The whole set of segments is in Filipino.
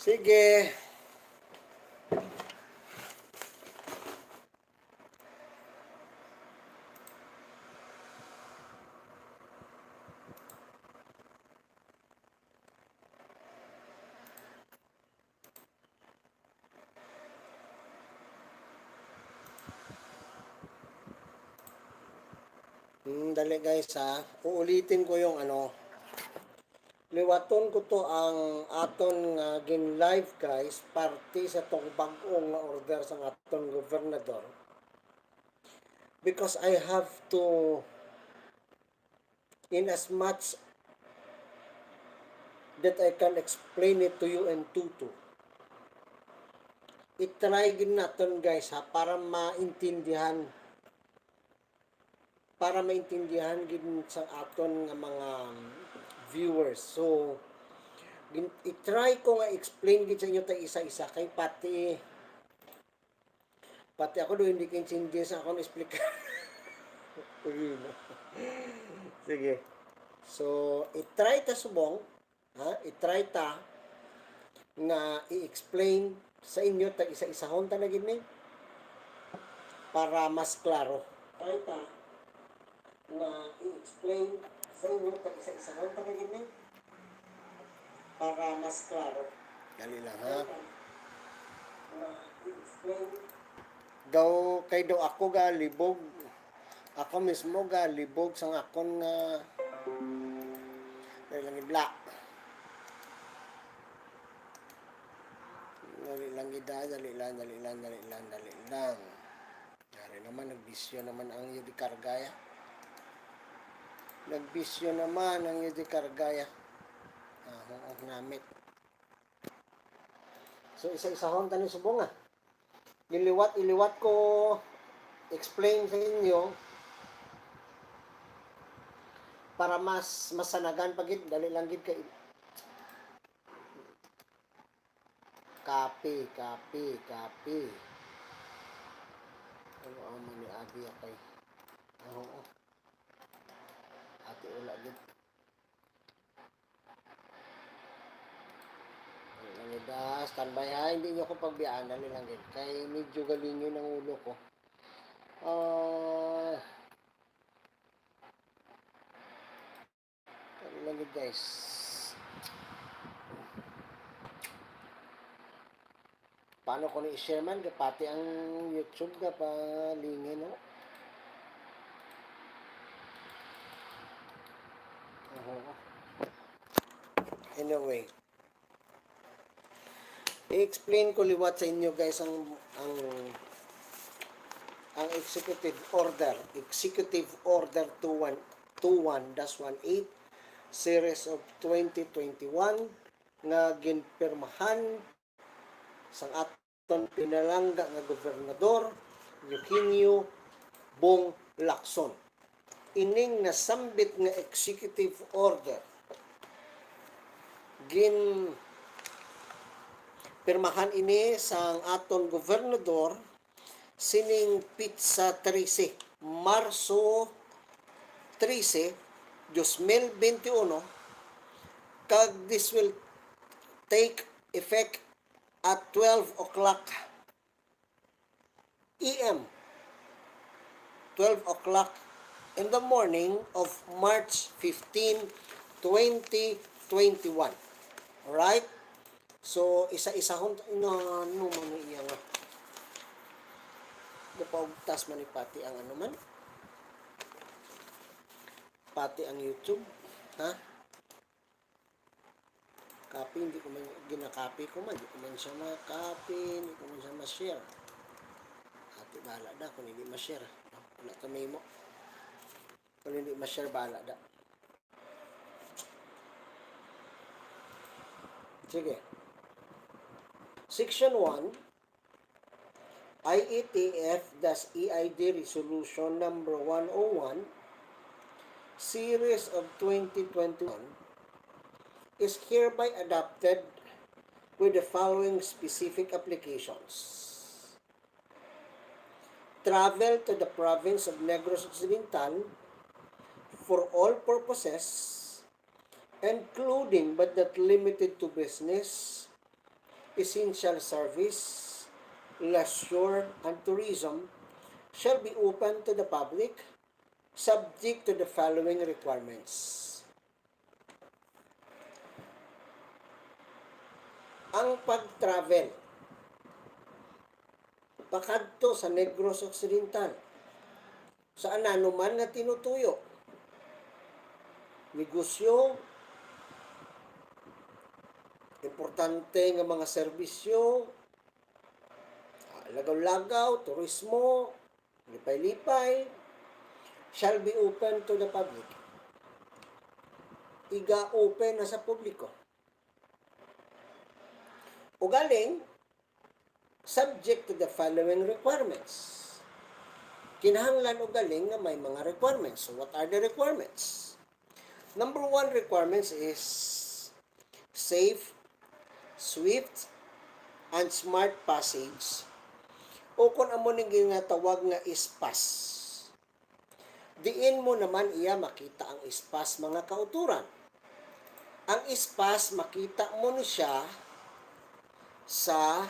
Sige. Dali guys ha. Uulitin ko yung liwaton ko to ang aton nga gin live guys parte sa tong bag-ong nga order sa aton gobernador. Because I have to, in as much that I can explain it to you and tutu. I-try gin naton guys ha para maintindihan gid sa aton nga mga viewers. So i-try ko nga explain gid sa inyo ta isa-isa kay pati ako do hindi kaintindi sa akong explain. Sige. So i-try ta subong, i-try ta nga i-explain sa inyo ta isa-isahon ta na gid ni para mas klaro. Try ta na i-explain sa inyo ta isa-isahon ta na gid ni para mas klaro. Dali lang ha. Na i-explain daw kay daw ako ga libog. Ako mismo ga libog sang akon nga dali lang ibla. Dali lang. Dari naman nagbisyo naman ang Yudi Kargaya. Namit. So isa-isahon tani subong ah. Iliwat ko explain sa inyo para mas masanagan pagid dali lang gid kay copy. Ano ang mani abi kay oo. Ate ula gid. Standby ha, hindi nyo ko pagbiyaan, dali lang gid. Kay medyo galinyo ng ulo ko. Dali lang gid guys. Paano ko ni-share man, pati ang YouTube ka palingin, no? Anyway, i-explain ko liwat sa inyo guys ang executive order 21-18 series of 2021 nga ginpirmahan sang aton pinalangga nga gobernador Eugenio Bong Lacson. Ining nasambit nga executive order gin pirmahan ini sang aton gobernador sining pizza 13 Marso 13 2021 kag this will take effect at 12 o'clock AM 12 o'clock in the morning of March 15 2021. Alright? So isa-isahon ano man iya nga dapaugtas man pati ang ano man pati ang YouTube ha copy hindi ko man ginakopy ko man hindi ko man siya ma-copy hindi ko man siya ma-share ati bahala da kung hindi ma-share wala to memo kung hindi ma-share bahala da sige. Section 1 IETF-EID Resolution number 101 Series of 2021 is hereby adopted with the following specific applications. Travel to the province of Negros Occidental for all purposes, including but not limited to business, essential service, leisure, and tourism shall be open to the public subject to the following requirements. Ang pag-travel pakadto sa Negros Occidental sa ananuman nga tinutuyo, negosyo, importante nga mga serbisyo, lagaw-lagaw, turismo, lipay-lipay, shall be open to the public. Iga-open na sa publiko. O galing, subject to the following requirements. Kinahanglan o galing nga may mga requirements. So what are the requirements? Number 1 requirements is safe, swift, and smart passage o kung amo ning ginatawag nga ispas. Diin mo naman iya makita ang ispas mga kauturan. Ang ispas makita mo ni siya sa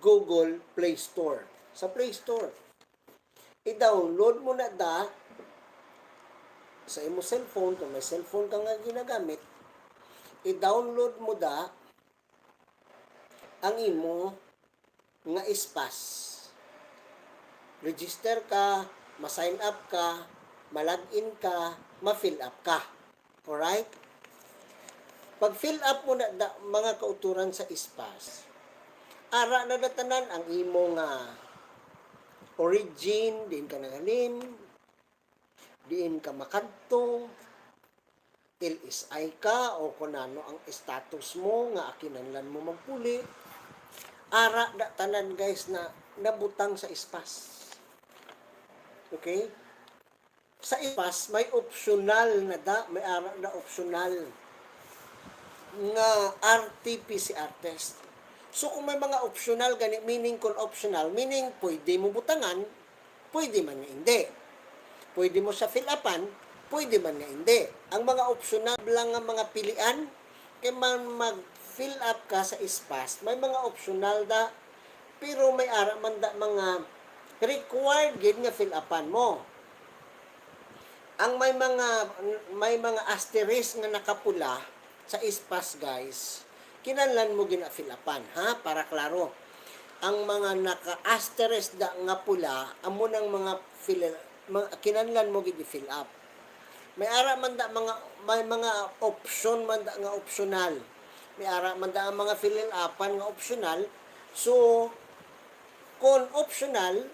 Google Play Store. Sa Play Store. I-download mo na da sa imo cellphone, kung may cellphone ka nga ginagamit, i-download mo da ang imo nga ispas. Register ka, ma-sign up ka, ma-login ka, ma-fill up ka. Alright? Pag fill up mo na da, mga kauturan sa ispas, ara na datanan ang imo nga origin, diin ka nagalim, diin ka makadto, LSI ka o kunano ang status mo nga akinahanglan mo magpuli. Ara datanan guys na nabutang sa ispas. Okay? Sa ispas may optional na da, may ara na optional nga RT-PCR test. So, kung may mga optional, gani, meaning kung optional, meaning pwede mo butangan, pwede man nga hindi. Pwede mo sa fill-upan, pwede man nga hindi. Ang mga optional lang nga mga pilian, kaya man mag-fill up ka sa ispas, may mga optional da, pero may ara man da mga required gid nga fill-upan mo. Ang may mga asterisk nga nakapula sa ispas, guys, kinahanglan mo gina-fill-upan, ha? Para klaro. Ang mga naka-asterisk da nga pula, amo nang mga kinahanglan mo gid-fill up. May ara man da may mga option man da nga optional. May ara man da ang mga fill-upan nga optional. So, kung optional,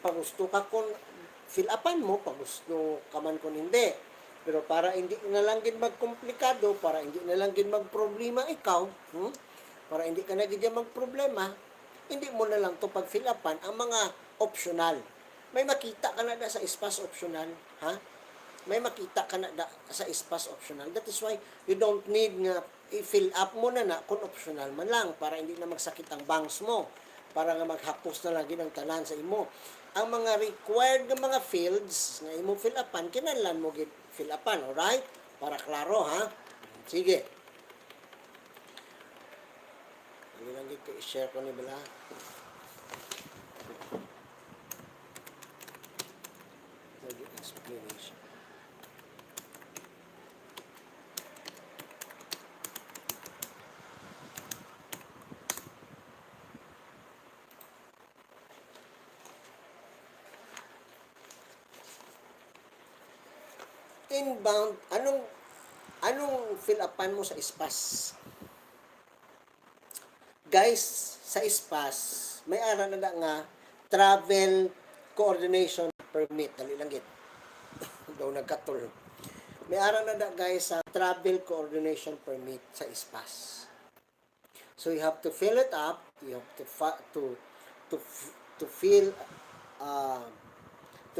pag gusto ka kung fill-upan mo, pag gusto ka man kung hindi. Pero para hindi na lang gid magkomplikado, para hindi na lang gid magproblema ikaw, para hindi ka na gid magproblema, hindi mo na lang to pag fill upan ang mga optional. May makita ka na da sa ispas optional, ha? May makita ka na da sa ispas optional. That is why you don't need nga i-fill up mo na kung optional man lang para hindi na magsakit ang bangs mo, para nga maghapos na lang gid ang tanan sa imo. Ang mga required nga mga fields nga imo fill upan, kinahanglan mo gid fill upan, alright? Para klaro, ha? Sige. Hindi lang dito i-share ko ni Bala. Explanation. Inbound, anong fill upan mo sa ispas? Guys, sa ispas, may ara na nga travel coordination permit. Dali lang gid. Daw nagkatol. May ara na guys sa travel coordination permit sa ispas. So you have to fill it up, you have to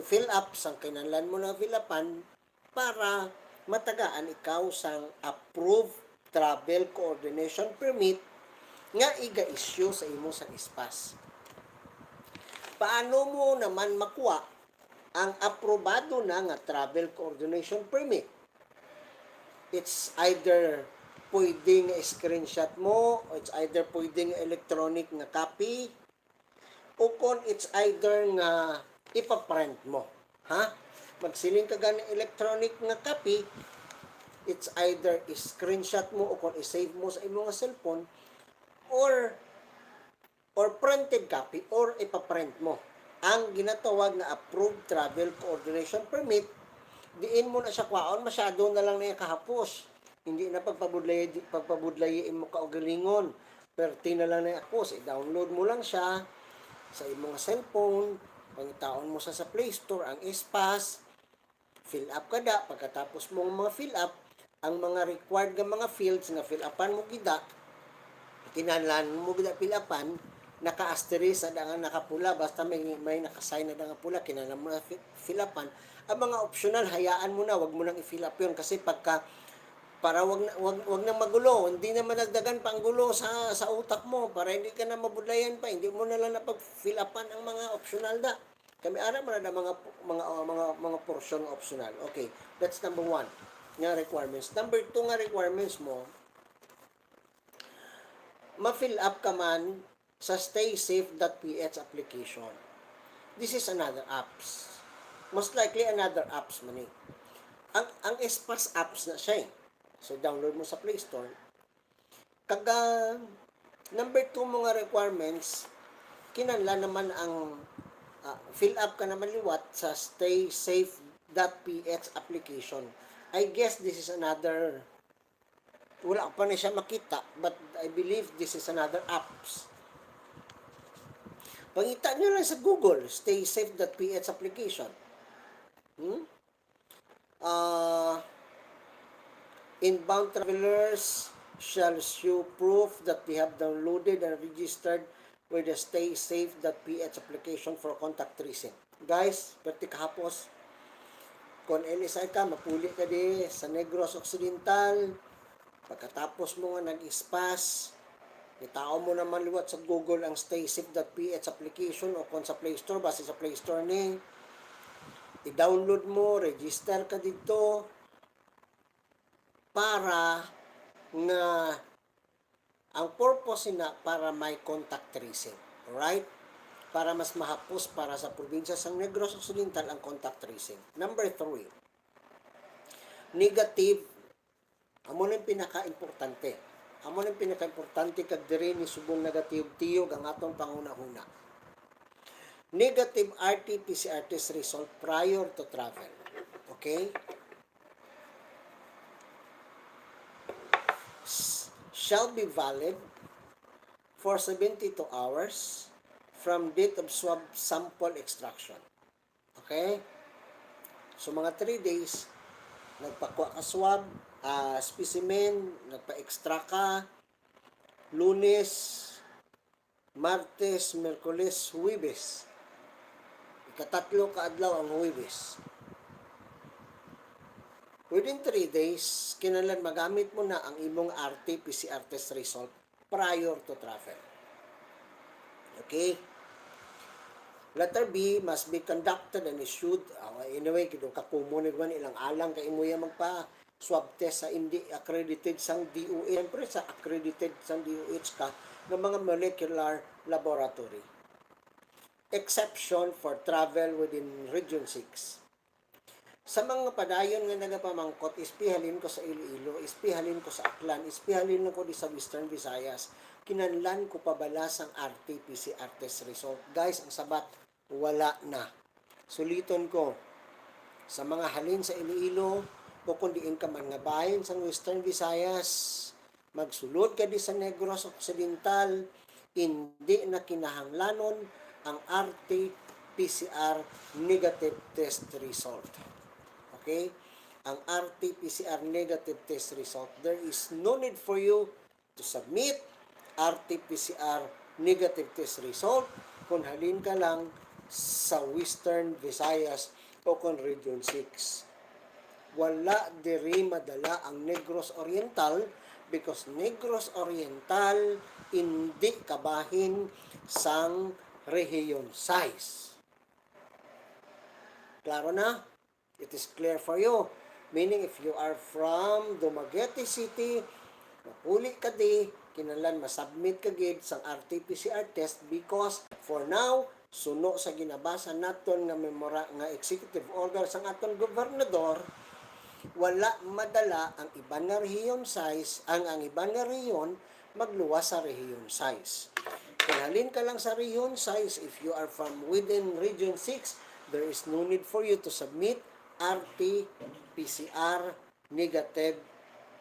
fill up sang kinahanglan mo na fill upan para matagaan ikaw sang approved travel coordination permit nga iga-issue sa imo sa ispas. Paano mo naman makuha ang aprobado na nga travel coordination permit? It's either pwedeng screenshot mo, it's either pwedeng electronic nga copy, o kung it's either nga ipaprint mo. Ha? Magsiling ka gani electronic nga copy, it's either screenshot mo o kung i-save mo sa imong cellphone, or printed copy, or ipaprint mo. Ang ginatawag na approved travel coordination permit, diin mo na siya kwaon, masyado na lang na kahapos. Hindi na pagpabudlayin mo kaugalingon. Perti na lang na hapos. I-download mo lang siya sa imong cellphone, pangitaon mo sa Play Store, ang espas, fill up ka da, pagkatapos mo mga fill up, ang mga required nga mga fields nga fill upan mo gida, kinahanglan mo gida fill upan, naka-asterisk na nga nakapula, basta may nakasign na nga pula, kinahanglan mo na fill upan. Ang mga optional, hayaan mo na, wag mo nang i-fill up yun, kasi pagka para wag na magulo, hindi na madagdagan pa ang gulo sa utak mo, para hindi ka na mabudlayan pa, hindi mo na lang napag-fill upan ang mga optional da. Kami ara man na mga portion optional. Okay, that's number 1 nga requirements. Number 2 nga requirements mo, ma-fill up ka man sa staysafe.ph application. This is another apps. Most likely another apps man eh. Ang espas apps na siya eh. So, download mo sa Play Store. Kaga, number 2 mga requirements, kinahanglan naman ang fill up ka naman liwat sa staysafe.ph application. I guess this is another, wala pa na siya makita, but I believe this is another apps. Pangita nyo lang sa Google, staysafe.ph application. Inbound travelers shall show proof that they have downloaded and registered with the staysafe.ph application for contact tracing. Guys, perti kahapos, kung LSI ka, mapuli ka di sa Negros Occidental, pagkatapos mo nga nag-ispas, itao mo naman liwat sa Google ang staysafe.ph application o kung sa Play Store, base sa Play Store ni, i-download mo, register ka dito, para nga ang purpose na para may contact tracing. Alright? Para mas mahapos para sa probinsya sa Negros Occidental ang contact tracing. Number 3, negative. Amo na yung pinaka-importante. Kag diri ni subong negative tiyog ang atong panguna-huna. Negative RT-PCR test result prior to travel. Okay? Shall be valid for 72 hours from date of swab sample extraction. Okay? So, mga 3 days, nagpakuha ka swab, specimen, nagpa-extract ka, Lunes, Martes, Merkules, Huwebes. Ikatatlo ka adlaw ang Huwebes. Within 3 days, kinahanglan magamit mo na ang imong RT-PCR test result prior to travel. Okay? Letter B, must be conducted and issued. Anyway, kung kakumunid man ilang alang kay imo magpa-swab test sa hindi accredited sang DOH. Siyempre, sa accredited sang DOH ka ng mga molecular laboratory. Exception for travel within Region 6. Sa mga padayon nga nagapamangkot, ispihalin ko sa Iloilo, ispihalin ko sa Aklan, ispihalin ko di sa Western Visayas, kinanlan ko pabalas ang RT-PCR test result. Guys, ang sabat, wala na. Suliton ko, sa mga halin sa Iloilo, o kung diin ka man nga bahin sa Western Visayas, magsulod ka di sa Negros Occidental, hindi na kinahanglanon ang RT-PCR negative test result. Okay? Ang RT-PCR negative test result, there is no need for you to submit RT-PCR negative test result kung halin ka lang sa Western Visayas o kung Region 6. Wala diri madala ang Negros Oriental because Negros Oriental hindi kabahin sang rehiyon size. Klaro na? It is clear for you. Meaning, if you are from Dumaguete City, Mapuli ka di, kinahanglan masubmit ka gid sang RT-PCR test because for now suno sa ginabasa naton nga nga executive order sang aton gobernador, wala madala ang iban nga rehiyon size, ang iban nga rehiyon magluwas sa rehiyon size. Halin ka lang sa rehiyon size, if you are from within region 6, there is no need for you to submit RT-PCR negative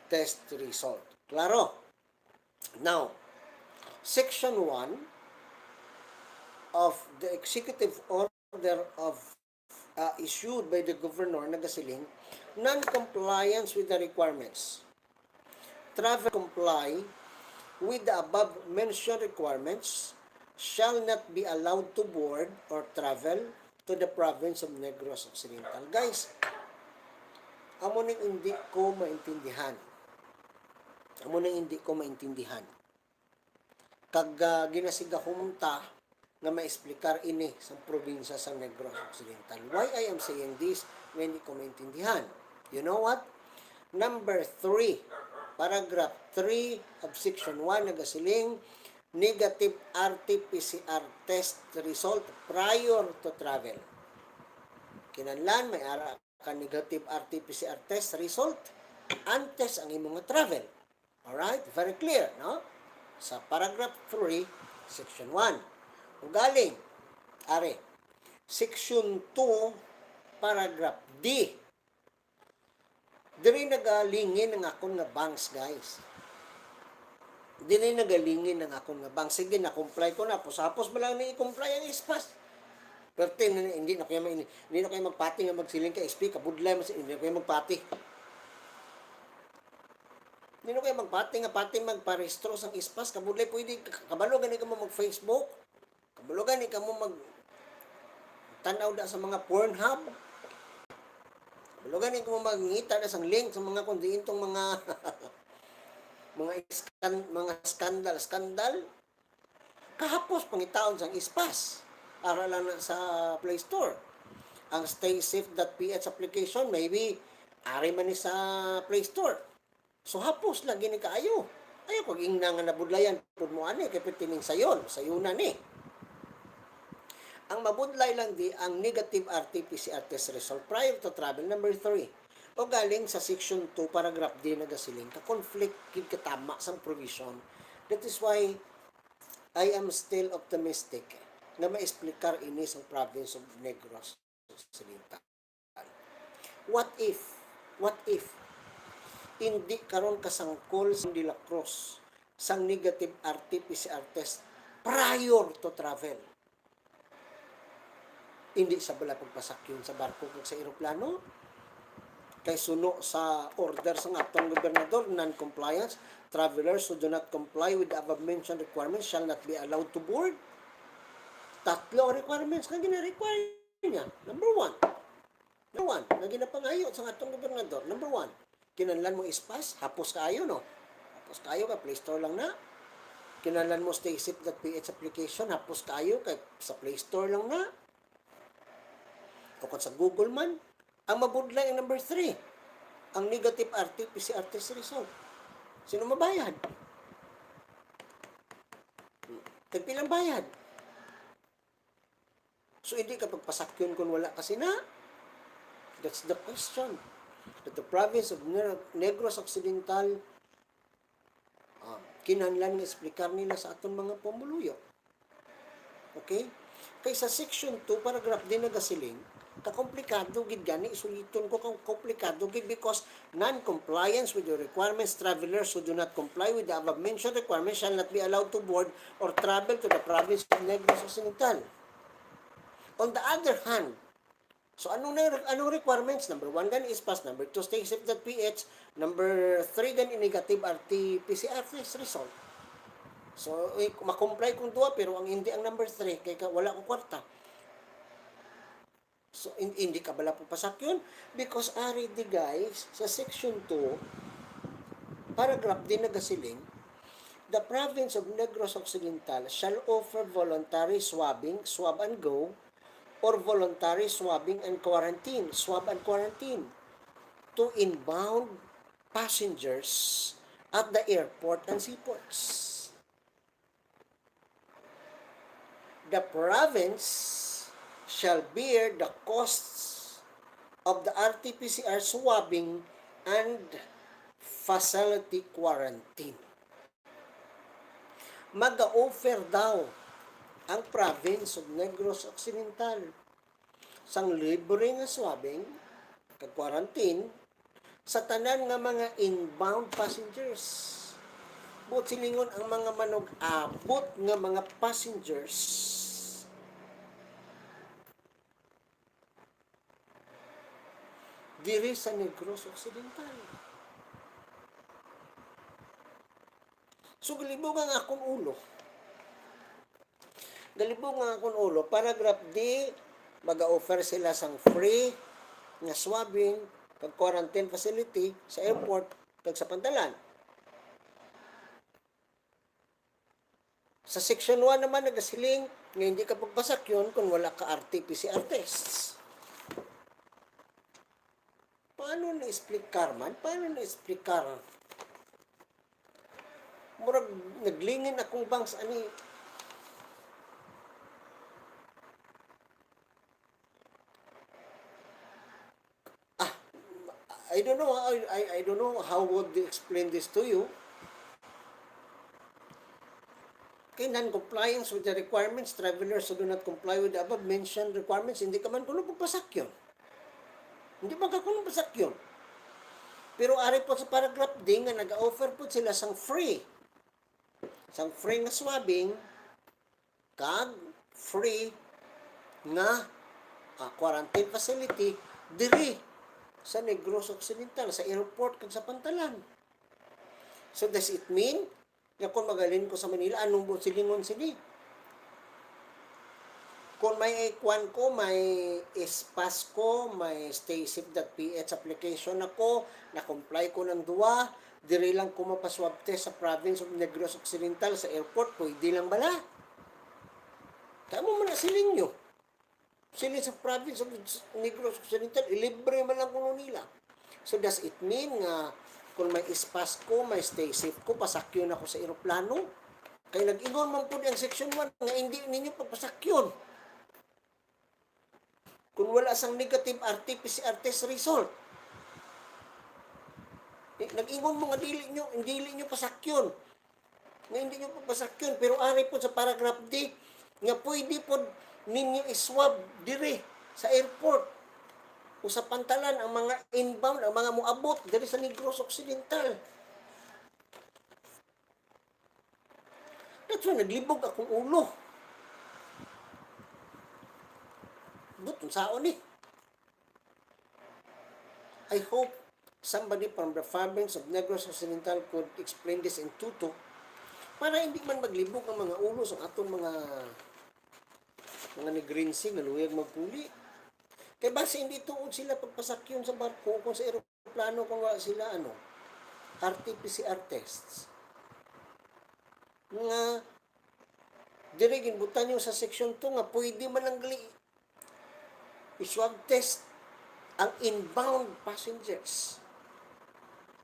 test result. Klaro? Now, Section 1 of the executive order of issued by the governor nagasiling, non-compliance with the requirements. Travel comply with the above mentioned requirements shall not be allowed to board or travel to the province of Negros Occidental. Guys, amo nang hindi ko maintindihan. Kag ginasigahumunta nga maexplikar ini sa probinsya sa Negros Occidental. Why I am saying this when hindi ko maintindihan? You know what? Number 3, paragraph 3 of section 1 nagasiling, negative RT-PCR test result prior to travel. Kinahanglan may ara ka negative RT-PCR test result antes ang imong travel. Alright? Very clear, no? Sa paragraph 3, section 1. Ugaling, are, section 2, paragraph D. Diri nagalingin ang akong nga banks, guys. Dili nagalingin ang akong nga banks. Sige, na-comply ko na. Pusapos mo lang na-i-comply ang ispas. Pero hindi na kayo magpati nga magsiling ka SP, kabudlay mo, hindi na kayo magpati. Hindi na kayo magpati magparehistro sang ispas, kabudlay pwede, kabalo gani ka mo mag-Facebook, kabalo gani ka mo tanaw da sa mga Pornhub, kabalo gani ka mo magngita da sang link sa mga kundiintong mga mga skandal, kahapos pangitaon sang ispas, para lang sa Play Store. Ang staysafe.ph application, maybe, ari man ni sa Play Store. So hapos lang gini kaayo. Ayo pag ingna nga nabudlayan pud mo ani kay pertining sayunan ni. Ang mabudlay lang di ang negative RT-PCR test result prior to travel. Number 3. O galing sa section 2 paragraph D nagasiling ka conflict gid katama sang provision. That is why I am still optimistic na maexplikar ini sa province of Negros Occidental. What if hindi karon kasangkol sa De La Cruz sang negative RT-PCR test prior to travel? Hindi sa bala pagpasakyon sa barko kag sa eroplano? Kay suno sa order sa atong gobernador, non-compliance, travelers who do not comply with the above-mentioned requirements shall not be allowed to board. Tatlo requirements nga gina-require niya. Number 1, na ginapangayo sa atong gobernador. Number 1, kinahanglan mo ispas, hapos kaayo, no? Hapos kaayo ka, Play Store lang na. Kinahanglan mo staysafe.ph application, hapos kaayo kay sa Play Store lang na. O kung sa Google man, ang mabudlay ang number 3, ang negative RT-PCR test result. Sino mabayad? Tagpilang bayad. So, hindi ka pagpasakyon kung wala kasi na. That's the question that the province of Negros Occidental kinahanglan nga explicar nila sa aton mga pamuluyo. Okay? Kay sa section 2 paragraph din nagasiling, kakomplikado gid gani isuliton ko kang komplikado gid because non-compliance with the requirements, travelers who do not comply with the above mentioned requirements shall not be allowed to board or travel to the province of Negros Occidental. On the other hand, so anong requirements? Number 1 gani ispas, number 2 staysafe.ph, number 3 gani negative RT-PCR test result. So makomply kung duwa pero ang hindi ang number 3 kay wala ko kwarta. So hindi ka bala pupasak yun because ari di guys sa section 2 paragraph din nagasiling, the province of Negros Occidental shall offer voluntary swabbing, swab and go, or voluntary swabbing and quarantine, swab and quarantine, to inbound passengers at the airport and seaports. The province shall bear the costs of the RT-PCR swabbing and facility quarantine. Mag-offer daw ang province of Negros Occidental sang libre nga swabbing kag quarantine sa tanan nga mga inbound passengers. But silingon ang mga manog-abot nga mga passengers diri sa Negros Occidental. So galibog ang akong ulo. Galibog ang akong ulo. Paragraph D, mag-offer sila sang free nga swabbing kag quarantine facility sa airport kag sa pantalan. Sa section 1 naman nagasiling nga hindi ka pagpasak yun kung wala ka RT-PCR tests. Paano na-explicar man? Paano na-explicar? Murag naglingin akong bangs ani. I don't know. I don't know how would they explain this to you. Kay non-compliance with the requirements, travelers who do not comply with the above mentioned requirements, hindi ka man kuno pagpasak yun. Hindi ba ka kuno pasak yun? Pero ari po sa paragraph D nga nag-offer po sila sang free. Sang free nga swabbing, kag free nga quarantine facility diri sa Negros Occidental, sa airport kag sa pantalan. So does it mean nga kung magalin ko sa Manila, anong silingon sini? Kung may ikwan ko, may ispas ko, may staysafe.ph application ako, na-comply ko ng duwa, diri lang ko mapaswab test sa province of Negros Occidental sa airport, pwede lang bala. Kamo man na siling nyo. Sila sa province of Negros Occidental, ilibre man lang kuno nila. So does it mean nga kung may ispas ko, may stay safe ko, pasakyon ako sa eroplano? Kaya nag-ingon man po ang section 1 nga hindi ninyo pagpasakyon. Kung wala sang negative RT-PCR test result. Nag-ingon mo nga dili nyo pasakyon. Nga hindi nyo pagpasakyon. Pero ari po sa paragraph D, nga pwede po ninyo iswab dire sa airport o sa pantalan ang mga inbound, ang mga muabot diri sa Negros Occidental. That's why naglibog akong ulo. Butong saon eh. I hope somebody from the province of Negros Occidental could explain this in tuto para hindi man maglibog ang mga ulo sa atong mga negrinsi nga luyag magpuli. Kaya base hindi tuod sila pagpasakyon sa barko kung sa aeroplano kung wala sila RT-PCR tests. Nga dire ginbutan nyo sa section 2 nga pwede man lang i-swab test ang inbound passengers.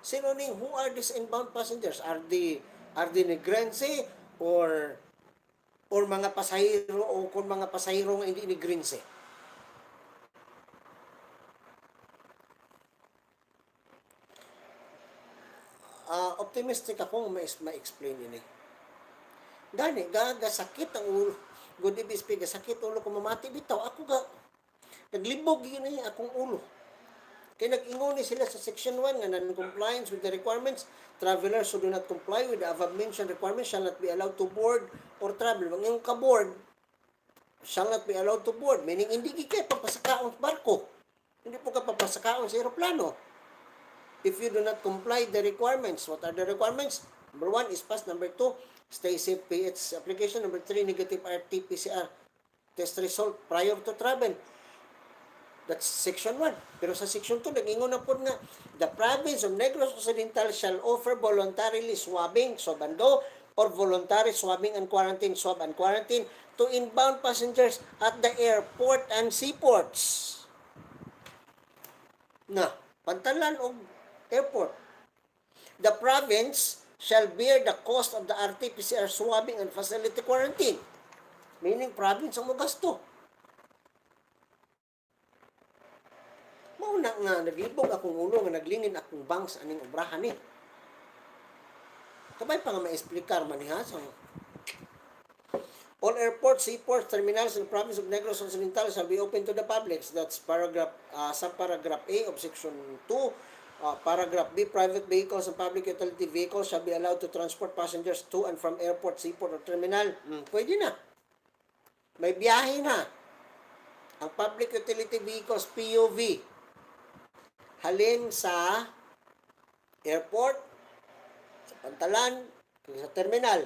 Sino ning who are these inbound passengers? Are they negrense or mga pasahero o kung mga pasahero nga hindi negrense? Optimistic ako ma-explain ini. Gani, sakit ang ulo. Good ibig sakit ulo ko mamati bitaw. Ako naglibog yun akong ulo. Kaya nag-ingon ni sila sa section 1 nga non-compliance with the requirements, travelers who do not comply with the above mentioned requirements shall not be allowed to board or travel. Ang iyong ka-board, shall not be allowed to board. Meaning, hindi kayo papasakaon sa barko. Hindi po ka papasakaon sa aeroplano. If you do not comply the requirements, what are the requirements? Number 1 is pass. Number 2, stay safe PH application. Number 3, negative RT-PCR test result prior to travel. That's section 1. Pero sa section 2, nag-ingon na po nga, the province of Negros Occidental shall offer voluntarily swabbing, sobando, or voluntary swabbing and quarantine, swab and quarantine, to inbound passengers at the airport and seaports. Na, pantalan o airport. The province shall bear the cost of the RT-PCR swabbing and facility quarantine. Meaning, province ang magasto. Mauna nga, naglibog akong ulo nga naglingin akong banks aning obrahan ni. Kabay pa nga ma-explicar man ha. So, all airports, seaports, terminals in the province of Negros Occidental shall be open to the public. So that's subparagraph A of section 2. Paragraph B, private vehicles and public utility vehicles shall be allowed to transport passengers to and from airport, seaport, or terminal. Pwede na. May biyahe na. Ang public utility vehicles, PUV, halin sa airport, sa pantalan, sa terminal.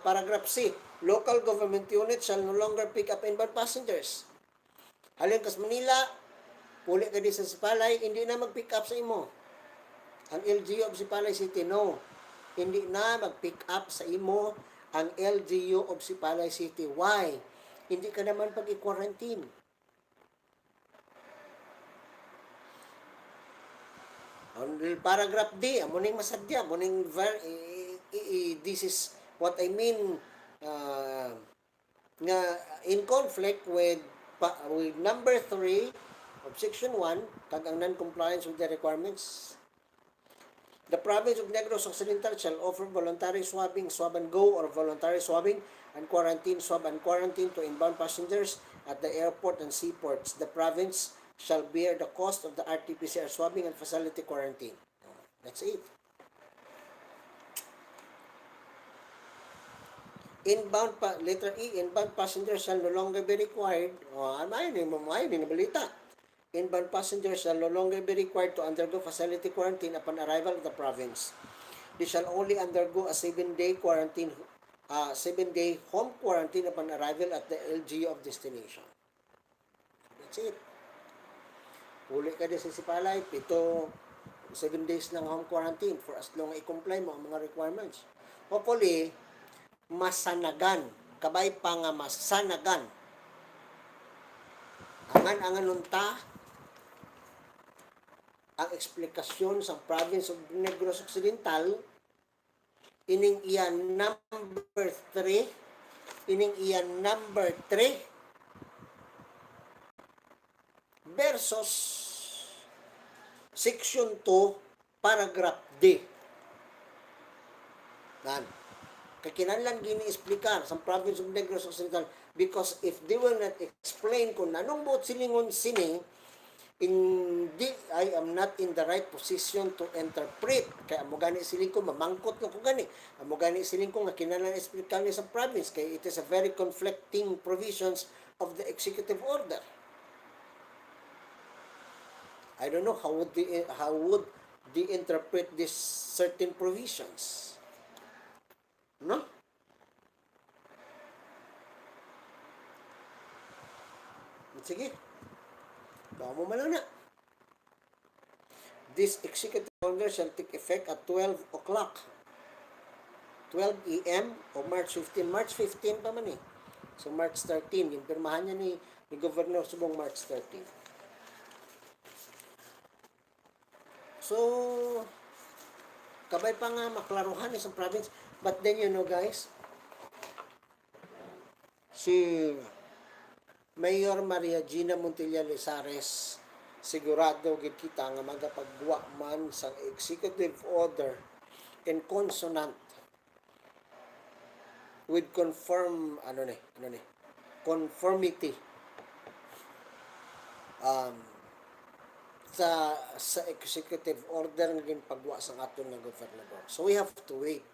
Paragraph C, local government units shall no longer pick up inbound passengers. Halin kas Manila, puli ka di sa Sipalay, hindi na mag-pick up sa imo. Ang LGU of Sipalay City, no. Hindi na mag-pick up sa imo ang LGU of Sipalay City. Why? Hindi ka naman pag-i-quarantine. Paragraph D, amuning masadya, amuning this is what I mean nga in conflict with number 3 of section 1, kag ang non-compliance with the requirements. The province of Negros Occidental shall offer voluntary swabbing, swab and go, or voluntary swabbing and quarantine, swab and quarantine to inbound passengers at the airport and seaports. The province shall bear the cost of the RT-PCR swabbing and facility quarantine. That's it. Letter E, inbound passengers shall no longer be required. Inbound passengers shall no longer be required to undergo facility quarantine upon arrival at the province. They shall only undergo a 7-day home quarantine upon arrival at the LGU of destination. That's it. Uli ka din sa Sipalay, 7 days lang home quarantine for as long as i-comply mo ang mga requirements. Hopefully, masanagan. Kabay pa nga masanagan. Angan nunta ang eksplikasyon sa province of Negros Occidental ining iyan number 3 versus section 2 paragraph D. Nan. Kakinahanglan gini-explicar sa province of Negros Occidental because if they will not explain kung anong buot silingon sini, I am not in the right position to interpret. Kaya amo gani siling ko, mamangkot na ko gani. Amo gani siling ko nga kinahanglan explicar ni sa province kay it is a very conflicting provisions of the executive order. I don't know how would they interpret these certain provisions. No? Sige. Bawa mo man na. This executive order shall take effect at 12 o'clock. 12 a.m. o March 15. March 15 pa man eh. So March 13. Yung pirmahan niya ni Governor Subong March 13. So, kabay pa nga maklaruhan sa province. But then, you know guys, si Mayor Maria Gina Montilla Lizares sigurado gid kita nga magapagwa man sa executive order in consonant with conformity sa executive order nga ginpagwa sa aton nga gobernador. So we have to wait.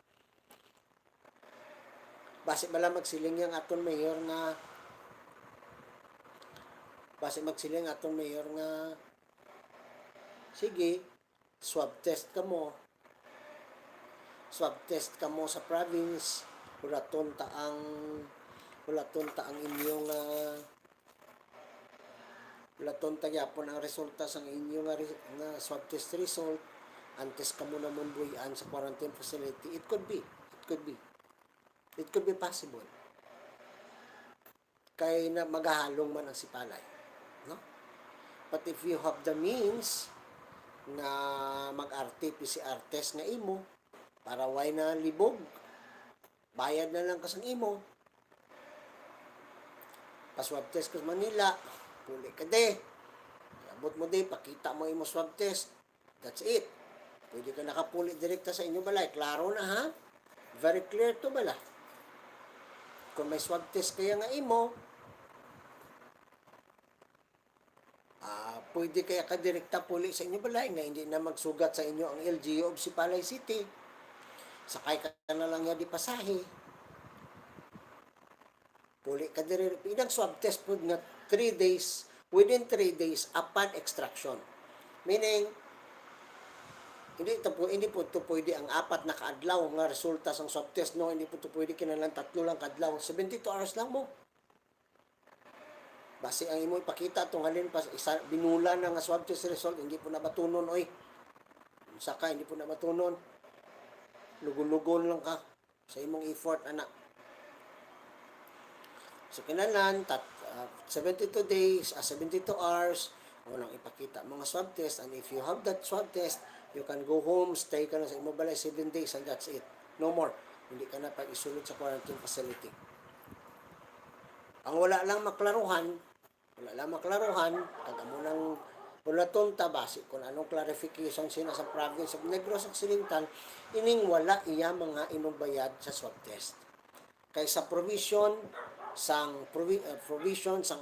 Base bala magsiling yang aton mayor nga sige, swab test ka mo sa province, ulaton ta ang inyong ulaton ta gyapon ang resulta sa inyong nga swab test result antes ka mo na buhian sa quarantine facility. It could be possible kay na maghahalong man ang Sipalay, no? But if you have the means na mag-RT-PCR test nga imo para why na libog. Bayad na lang kasang imo. Pa-swab test ko sa Manila, puli ka de. Abot mo de, pakita mo imo swab test. That's it. Pwede ka nakapuli direkta sa inyo balay. Klaro na ha? Very clear to bala. Kung may swab test kaya nga imo, pwede kaya ka direkta puli sa inyo balay nga hindi na magsugat sa inyo ang LGU of Sipalay City. Sakay ka na lang ya di pasahe. Puli ka dire. Pinang swab test po nga 3 days, within 3 days upon extraction. Meaning, hindi po ito pwede ang 4 na kaadlaw nga resulta sa swab test, no? Hindi po ito pwede kinalang 3 lang kaadlaw. 72 hours lang mo. Base ang imo ipakita itong halin pa isa binula na nga swab test result, hindi po na batunon, oy. Saka hindi po na batunon. Lugon-lugon lang ka sa imong effort, anak. So, kinalan, 72 days, 72 hours, walang ipakita mga swab test. And if you have that swab test, you can go home, stay ka na sa imong balay 7 days, and that's it. No more. Hindi ka na pag-isulod sa quarantine facility. Ang wala lang maklaruhan, taga mo ng Pulatonta, base kung anong clarification sila sa province of Negros Occidental, ining wala iya mga inubayad sa swab test. Kaysa provision sang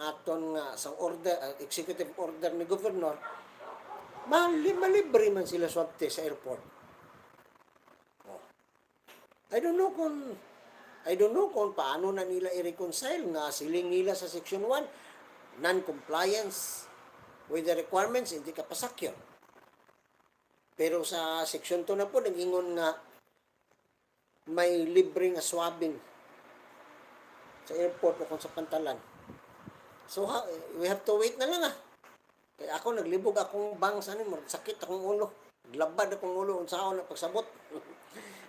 aton nga sang order, executive order ni governor, malibre man sila swab test sa airport. I don't know kung paano na nila i-reconcile nga siling nila sa Section 1, non-compliance with the requirements, hindi ka pasakyo. Pero sa Section 2 na po, nag-ingon nga may libre nga swabbing sa airport o kung sa pantalan. So, we have to wait na lang. Kaya ako, naglibog akong bangs, sakit akong ulo. Naglabad akong ulo, unsa ako na pagsabot.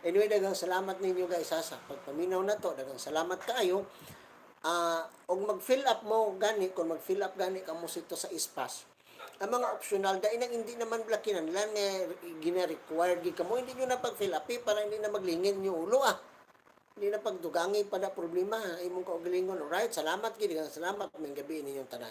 Anyway, dagang salamat ninyo guys sa pagpaminaw na to. Dagang salamat kaayo. Og mag-fill up mo gani, kung mag-fill up gani ka mo sito sa ispas. Ang mga optional dahil nang hindi naman blakinan lang gina-required ka mo, hindi nyo na pag-fill up para hindi na maglingin yung ulo Hindi na pagdugangi pa na problema imong kaugalingon. Alright, salamat gid, salamat, may gabi ninyong tanan.